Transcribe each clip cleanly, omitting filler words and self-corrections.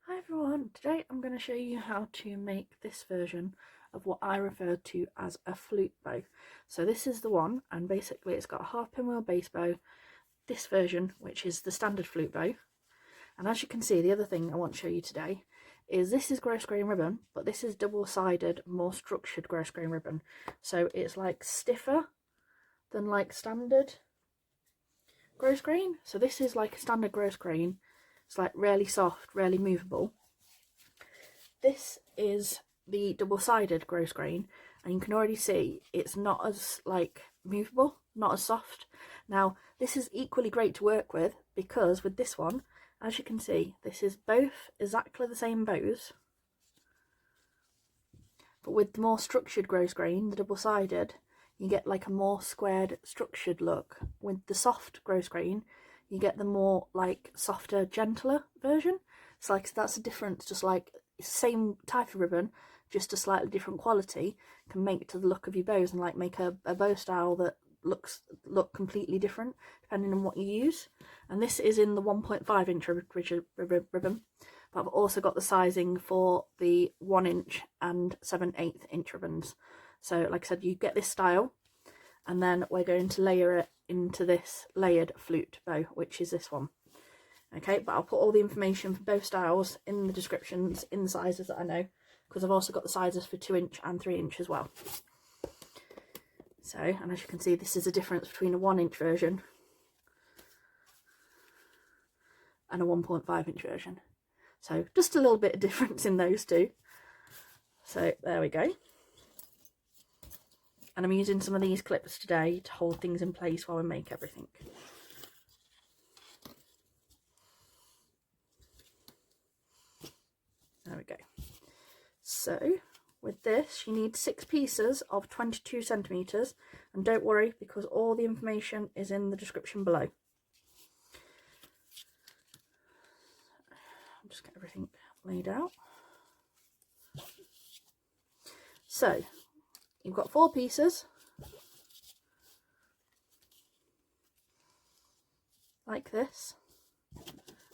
Hi everyone, today I'm going to show you how to make this version of what I refer to as a flute bow. So this is the one, and basically it's got a half pinwheel base bow, this version which is the standard flute bow, and as you can see the other thing I want to show you today is this is gross grain ribbon, but this is double-sided, more structured gross grain ribbon. So it's like stiffer than like standard gross grain. So this is like a standard gross grain. It's like really soft, really movable. This is the double-sided gross grain, and you can already see it's not as like movable, not as soft. Now this is equally great to work with, because with this one, as you can see, this is both exactly the same bows, but with the more structured gross grain, the double-sided, you get like a more squared, structured look. With the soft gross grain, you get the more like softer, gentler version. It's like that's a difference, just like same type of ribbon, just a slightly different quality can make to the look of your bows, and like make a bow style that look completely different depending on what you use. And this is in the 1.5 inch ribbon, but I've also got the sizing for the 1 inch and 7/8 inch ribbons. So like I said, you get this style, and then we're going to layer it into this layered flute bow, which is this one. Okay, but I'll put all the information for both styles in the descriptions in the sizes that I know, because I've also got the sizes for 2 inch and 3 inch as well. So, and as you can see, this is a difference between a 1 inch version and a 1.5 inch version. So just a little bit of difference in those two. So there we go. And I'm using some of these clips today to hold things in place while we make everything. There we go. So with this, you need 6 pieces of 22 centimeters, and don't worry, because all the information is in the description below. I'll just get everything laid out. So you've got 4 pieces like this,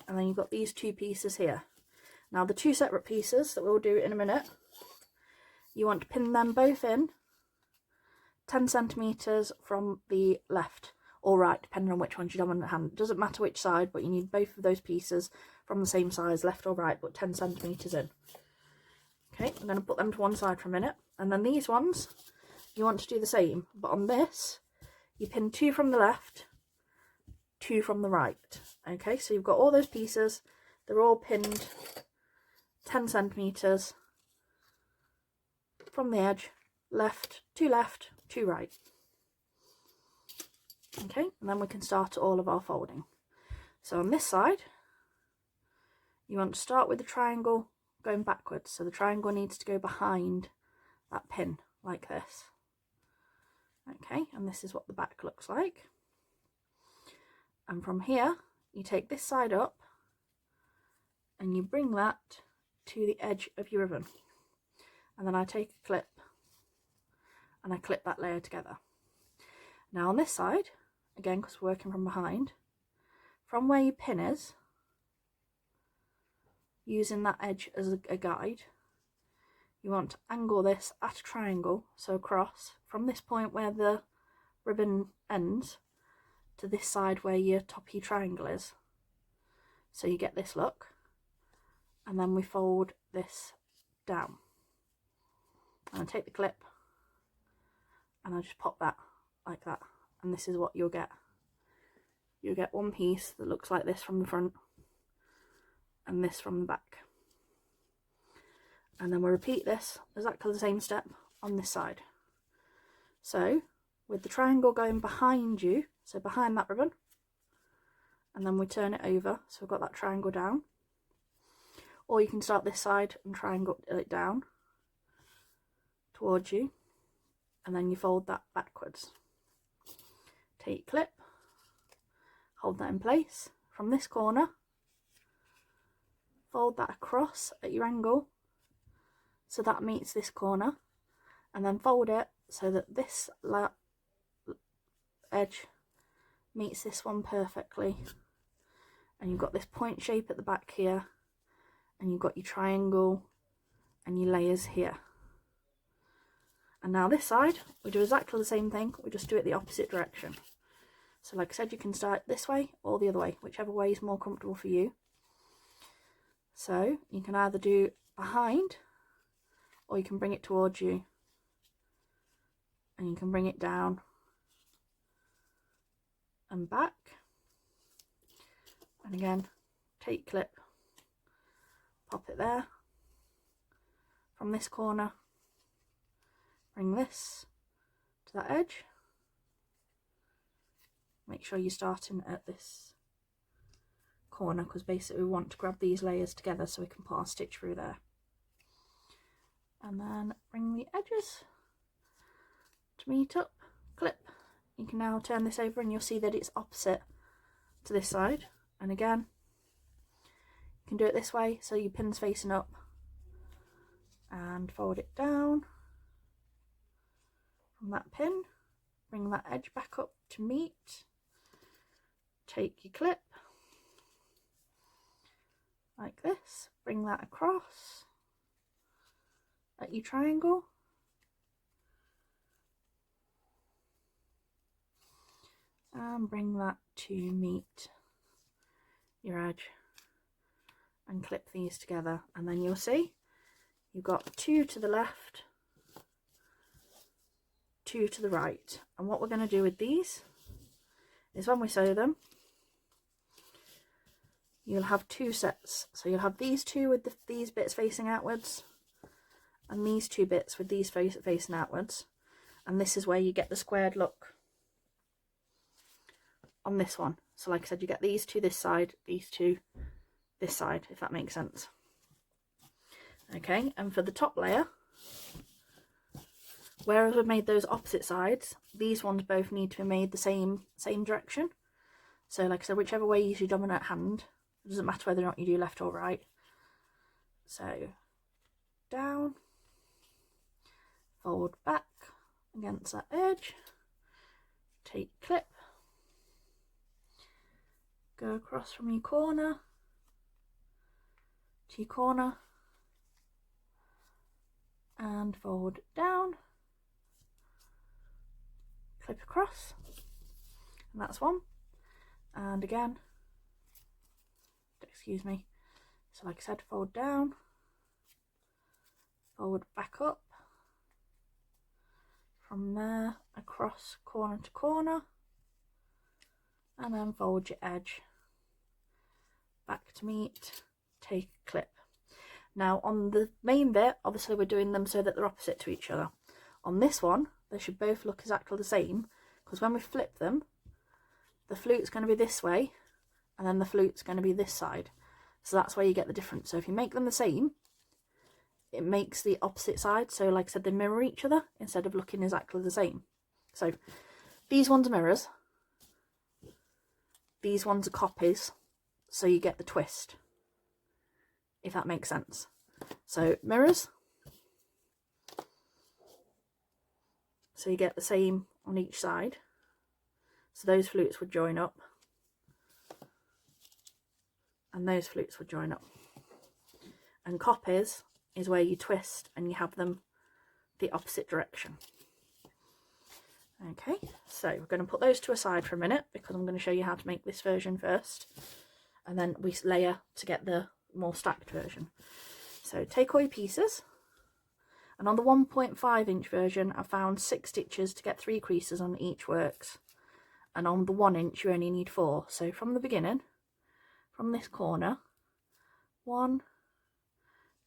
and then you've got these 2 pieces here. Now the 2 separate pieces that we'll do in a minute, you want to pin them both in 10 centimeters from the left or right, depending on which one's your dominant hand. It doesn't matter which side, but you need both of those pieces from the same size, left or right, but 10 centimeters in. Okay, I'm going to put them to one side for a minute, and then these ones you want to do the same, but on this you pin 2 from the left, 2 from the right. Okay, so you've got all those pieces, they're all pinned 10 centimeters from the edge, left, 2 right. Okay, and then we can start all of our folding. So on this side, you want to start with the triangle going backwards. So the triangle needs to go behind that pin like this. Okay, and this is what the back looks like. And from here, you take this side up and you bring that to the edge of your ribbon. And then I take a clip and I clip that layer together. Now on this side, again, because we're working from behind, from where your pin is, using that edge as a guide, you want to angle this at a triangle, so across from this point where the ribbon ends to this side where your top of your triangle is. So you get this look, and then we fold this down. And I take the clip and I just pop that like that, and this is what you'll get. You'll get one piece that looks like this from the front and this from the back. And then we'll repeat this exactly the same step on this side. So with the triangle going behind you, so behind that ribbon, and then we turn it over, so we've got that triangle down. Or you can start this side and triangle it down towards you, and then you fold that backwards. Take your clip, hold that in place from this corner, fold that across at your angle so that meets this corner, and then fold it so that this edge meets this one perfectly, and you've got this point shape at the back here, and you've got your triangle and your layers here. And now this side, we do exactly the same thing, we just do it the opposite direction. So like I said, you can start this way or the other way, whichever way is more comfortable for you. So you can either do behind, or you can bring it towards you, and you can bring it down and back. And again, take clip, pop it there. From this corner, bring this to that edge. Make sure you're starting at this corner, because basically we want to grab these layers together so we can put our stitch through there. And then bring the edges to meet up, clip. You can now turn this over and you'll see that it's opposite to this side. And again, you can do it this way, so your pin's facing up, and fold it down from that pin, bring that edge back up to meet, take your clip like this, bring that across at your triangle, and bring that to meet your edge, and clip these together. And then you'll see you've got 2 to the left, 2 to the right. And what we're going to do with these is, when we sew them, you'll have 2 sets. So you'll have these 2 with these bits facing outwards, and these 2 bits with these facing outwards. And this is where you get the squared look on this one. So like I said, you get these 2 this side, these 2 this side, if that makes sense. Okay, and for the top layer, whereas we've made those opposite sides, these ones both need to be made the same direction. So like I said, whichever way you use your dominant hand, it doesn't matter whether or not you do left or right. So down, fold back against that edge, take clip, go across from your corner to your corner, and fold down, clip across, and that's one. And again, excuse me, so like I said, fold down, fold back up, from there across corner to corner, and then fold your edge back to meet, take a clip. Now on the main bit, obviously we're doing them so that they're opposite to each other. On this one, they should both look exactly the same, because when we flip them, the flute's going to be this way, and then the flute's going to be this side. So that's where you get the difference. So if you make them the same, it makes the opposite side. So like I said, they mirror each other instead of looking exactly the same. So these ones are mirrors, these ones are copies, so you get the twist, if that makes sense. So mirrors, so you get the same on each side, so those flutes would join up and those flutes would join up. And copies is where you twist and you have them the opposite direction. Okay, so we're going to put those to a side for a minute, because I'm going to show you how to make this version first, and then we layer to get the more stacked version. So take all your pieces, and on the 1.5 inch version I found 6 stitches to get 3 creases on each works, and on the 1 inch you only need 4. So from the beginning, from this corner, 1,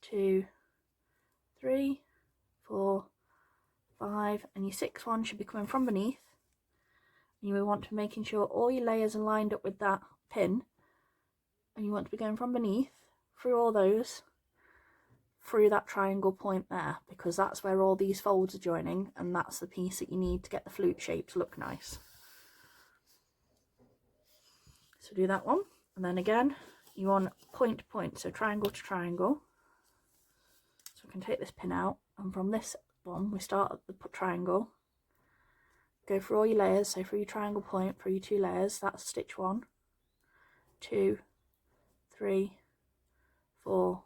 2, 3, 4, 5, and your 6th one should be coming from beneath. And you will want to be making sure all your layers are lined up with that pin, and you want to be going from beneath through all those, through that triangle point there, because that's where all these folds are joining, and that's the piece that you need to get the flute shape to look nice. So do that one, and then again you want point to point, so triangle to triangle. So we can take this pin out, and from this one we start at the triangle, go through all your layers, so through your triangle point, through your 2 layers, that's stitch 1, 2, 3, 4,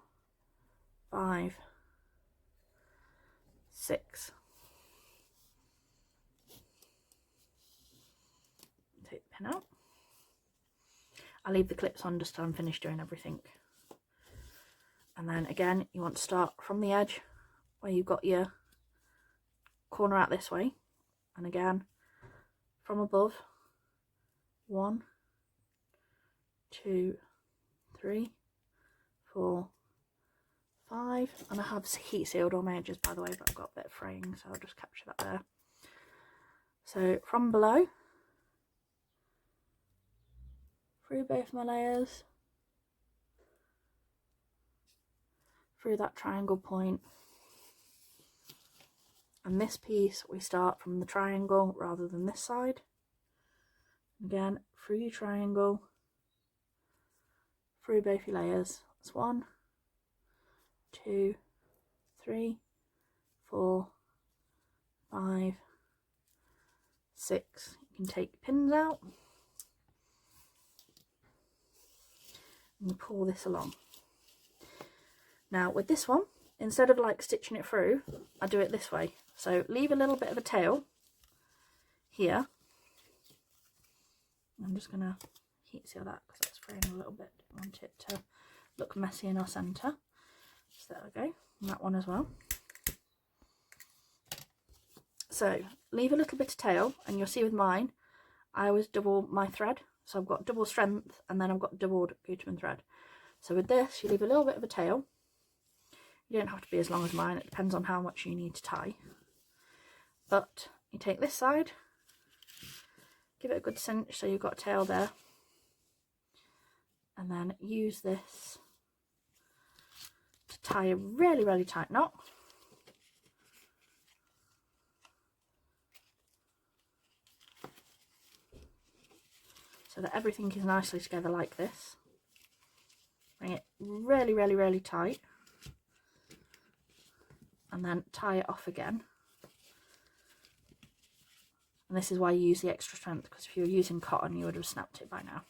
5, 6. Take the pin out. I'll leave the clips on just till I'm finished doing everything. And then again, you want to start from the edge where you've got your corner out this way, and again from above, 1, 2, 3, 4, 5, and I have heat sealed all my edges, by the way, but I've got a bit of fraying, so I'll just capture that there. So from below, through both my layers, through that triangle point, and this piece we start from the triangle rather than this side. Again, through your triangle, through both your layers. That's 1, 2, 3, 4, 5, 6. You can take pins out and you pull this along. Now with this one, instead of like stitching it through, I do it this way. So leave a little bit of a tail here. I'm just going to heat seal that because it's fraying a little bit. I want it to look messy in our centre. So there we go, and that one as well. So leave a little bit of tail, and you'll see with mine, I always double my thread. So I've got double strength and then I've got doubled Gutermann thread. So with this, you leave a little bit of a tail. You don't have to be as long as mine, it depends on how much you need to tie. But you take this side, give it a good cinch so you've got a tail there, and then use this to tie a really, really tight knot. So that everything is nicely together like this. Bring it really, really, really tight. And then tie it off again. And this is why you use the extra strength, because if you were using cotton you would have snapped it by now.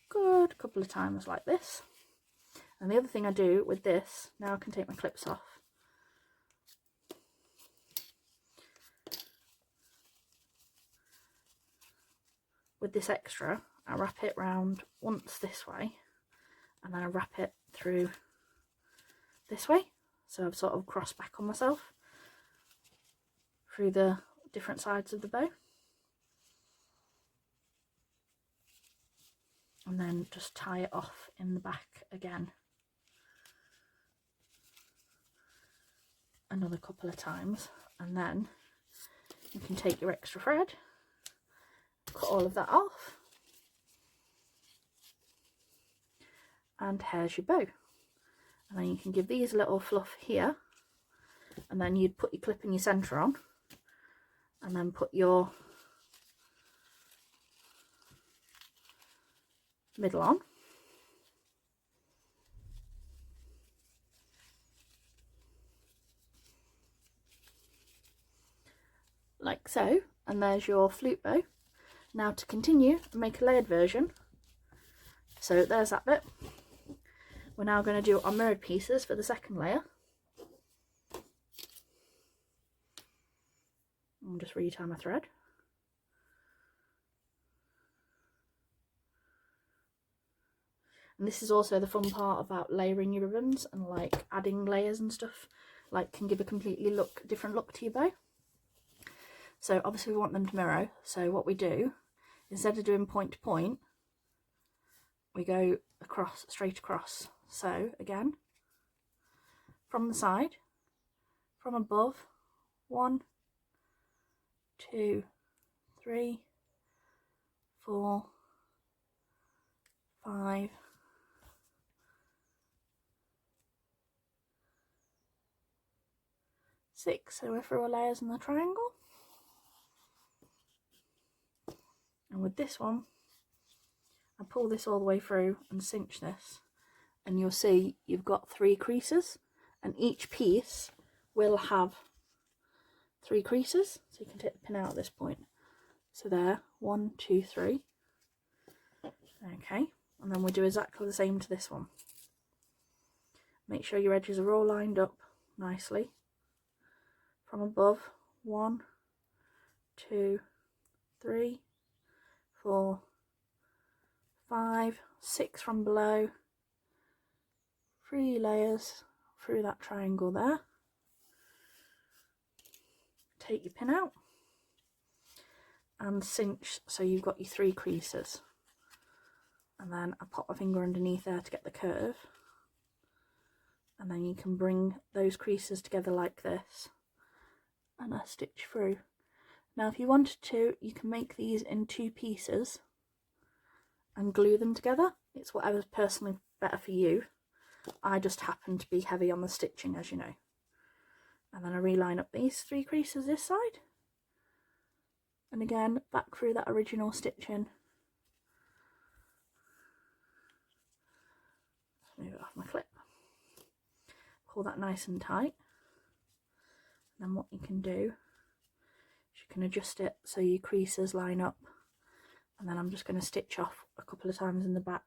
Good couple of times like this. And the other thing I do with this, now I can take my clips off. With this extra, I wrap it round once this way, and then I wrap it through this way. So I've sort of crossed back on myself through the different sides of the bow. And then just tie it off in the back again. Another couple of times. And then you can take your extra thread, cut all of that off. And here's your bow. And then you can give these a little fluff here, and then you'd put your clip in your centre on, and then put your middle on. Like so, and there's your flute bow. Now to continue and make a layered version, so there's that bit. We're now going to do our mirrored pieces for the second layer. I'll just retie my thread. And this is also the fun part about layering your ribbons and like adding layers and stuff, like can give a completely different look to your bow. So obviously we want them to mirror, so what we do, instead of doing point to point, we go across, straight across. So again, from the side, from above, 1, 2, 3, 4, 5, 6. So we're through our layers in the triangle. And with this one, I pull this all the way through and cinch this, and you'll see you've got 3 creases, and each piece will have 3 creases. So you can take the pin out at this point. So there, 1, 2, 3. Okay, And then we'll do exactly the same to this one. Make sure your edges are all lined up nicely from above. 1, 2, 3, 4, 5, 6 from below, 3 layers through that triangle there. Take your pin out and cinch so you've got your 3 creases, and then I pop my finger underneath there to get the curve, and then you can bring those creases together like this and I stitch through. Now if you wanted to, you can make these in 2 pieces and glue them together. It's whatever's personally better for you. I just happen to be heavy on the stitching, as you know. And then I reline up these 3 creases this side, and again back through that original stitching. Move it off my clip, pull that nice and tight, and then what you can do is you can adjust it so your creases line up, and then I'm just going to stitch off a couple of times in the back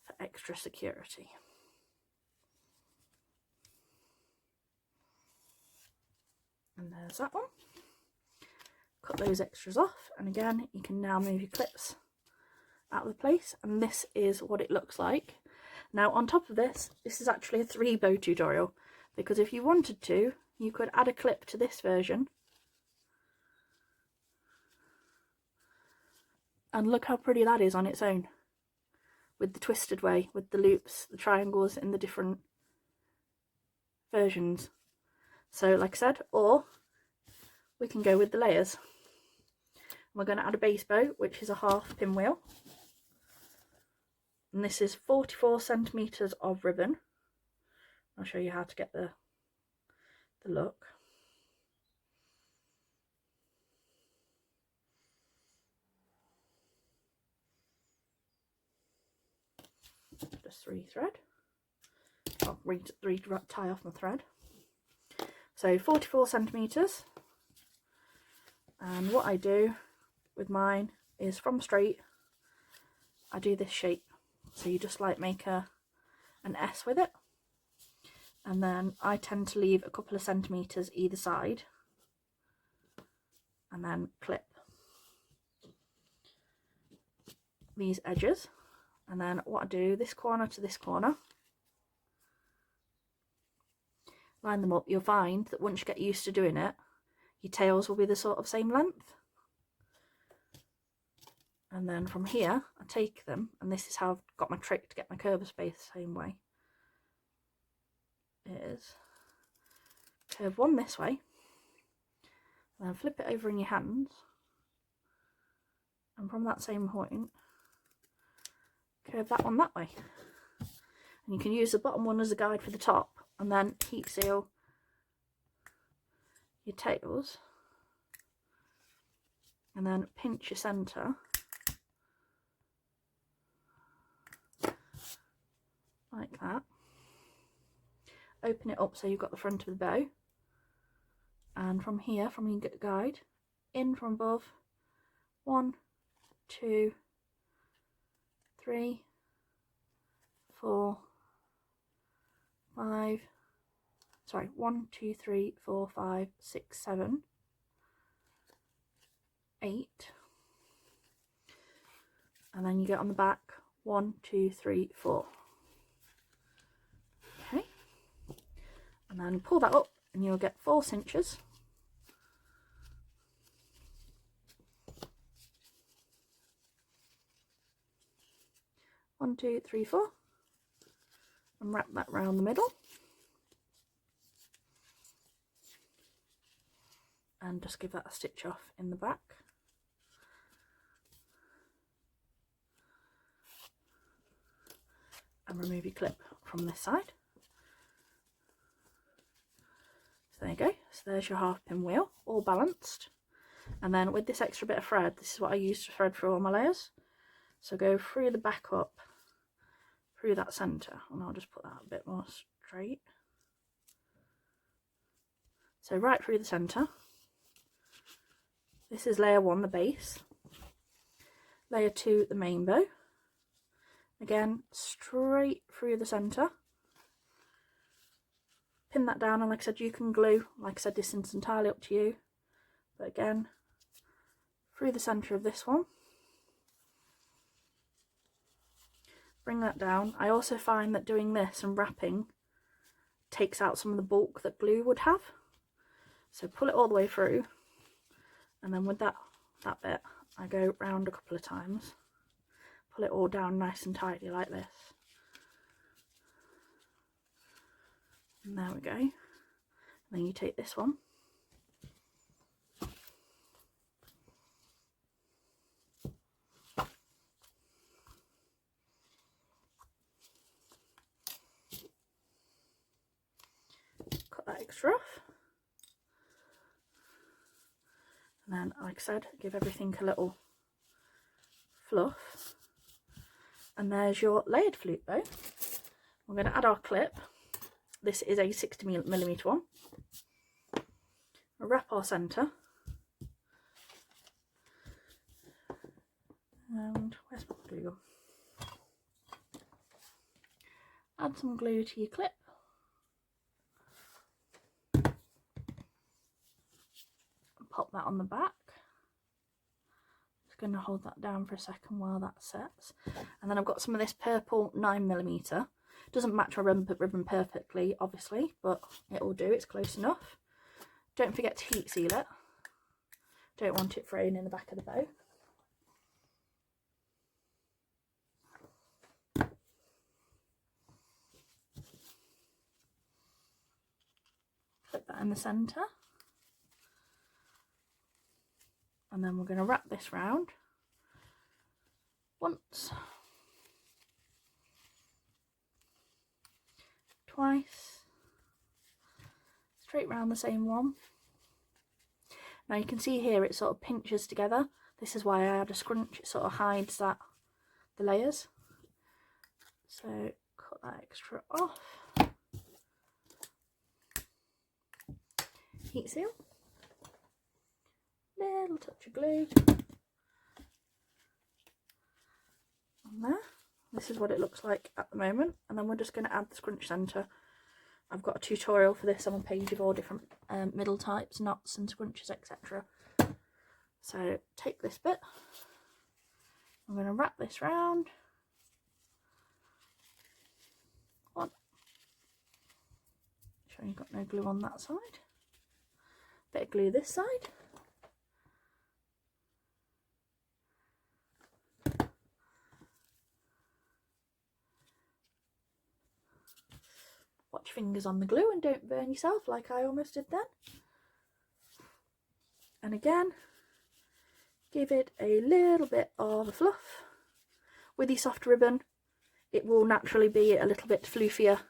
for extra security. And there's that one. Cut those extras off, and again you can now move your clips out of the place, and this is what it looks like. Now on top of this, this is actually a 3 bow tutorial, because if you wanted to, you could add a clip to this version, and look how pretty that is on its own, with the twisted way, with the loops, the triangles in the different versions. So like I said, or we can go with the layers. We're going to add a base bow, which is a half pinwheel, and this is 44 centimeters of ribbon. I'll show you how to get the look. Just 3 thread. I'll tie off my thread. So 44 centimeters, and what I do with mine is from straight I do this shape, so you just like make an S with it, and then I tend to leave a couple of centimeters either side and then clip these edges. And then what I do, this corner to this corner, line them up. You'll find that once you get used to doing it, your tails will be the sort of same length. And then from here I take them, and this is how I've got my trick to get my curve space the same way, is curve one this way, and then flip it over in your hands, and from that same point curve that one that way. And you can use the bottom one as a guide for the top, and then heat seal your tails, and then pinch your centre like that. Open it up so you've got the front of the bow, and from here, from your guide, in from above, 1, 2, 3, 4, 5, sorry, 1, 2, 3, 4, 5, 6, 7, 8, and then you get on the back 1, 2, 3, 4. Okay, and then pull that up and you'll get 4 cinches. One, two, three, 4, and wrap that round the middle, and just give that a stitch off in the back. And remove your clip from this side. So there you go. So there's your half pinwheel, all balanced. And then with this extra bit of thread, this is what I use to thread through all my layers. So go through the back up, through that centre, and I'll just put that a bit more straight. So right through the centre. This is layer 1, the base. layer 2 the main bow. Again, straight through the centre. Pin that down, and like I said, you can glue. Like I said, this is entirely up to you. But again, through the centre of this one. Bring that down. I also find that doing this and wrapping takes out some of the bulk that glue would have. So pull it all the way through, and then with that bit, I go round a couple of times. Pull it all down nice and tidy like this. And there we go. And then you take this one. Cut that extra off. And then, like I said, give everything a little fluff. And there's your layered flute bow. We're going to add our clip. This is a 60mm one. We'll wrap our centre. And where's my glue gun? Add some glue to your clip. Pop that on the back. Just going to hold that down for a second while that sets. And then I've got some of this purple 9mm. Doesn't match my ribbon perfectly, obviously, but it will do. It's close enough. Don't forget to heat seal it. Don't want it fraying in the back of the bow. Put that in the centre. And then we're going to wrap this round once, twice, straight round the same one. Now you can see here it sort of pinches together. This is why I add a scrunch, it sort of hides the layers. So cut that extra off. Heat seal. Little touch of glue on there. This is what it looks like at the moment, and then we're just going to add the scrunch centre. I've got a tutorial for this on a page of all different middle types, knots and scrunches, etc. So take this bit, I'm going to wrap this round. One. Sure you've got no glue on that side. Bit of glue this side. Watch fingers on the glue and don't burn yourself like I almost did then. And again, give it a little bit of a fluff. With your soft ribbon, it will naturally be a little bit fluffier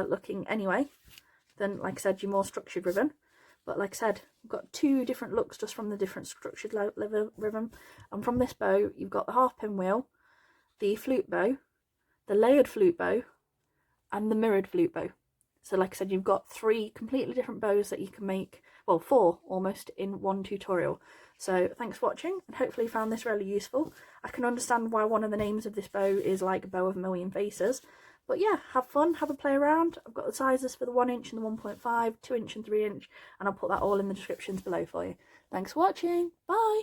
looking anyway than, like I said, your more structured ribbon. But like I said, we've got two different looks just from the different structured ribbon. And from this bow, you've got the half pinwheel, the flute bow, the layered flute bow, and the mirrored flute bow. So like I said, you've got 3 completely different bows that you can make, well 4 almost, in one tutorial. So thanks for watching, and hopefully you found this really useful. I can understand why one of the names of this bow is like a bow of a million faces. But yeah, have fun, have a play around. I've got the sizes for the 1 inch and the 1.5, 2 inch and 3 inch, and I'll put that all in the descriptions below for you. Thanks for watching, bye!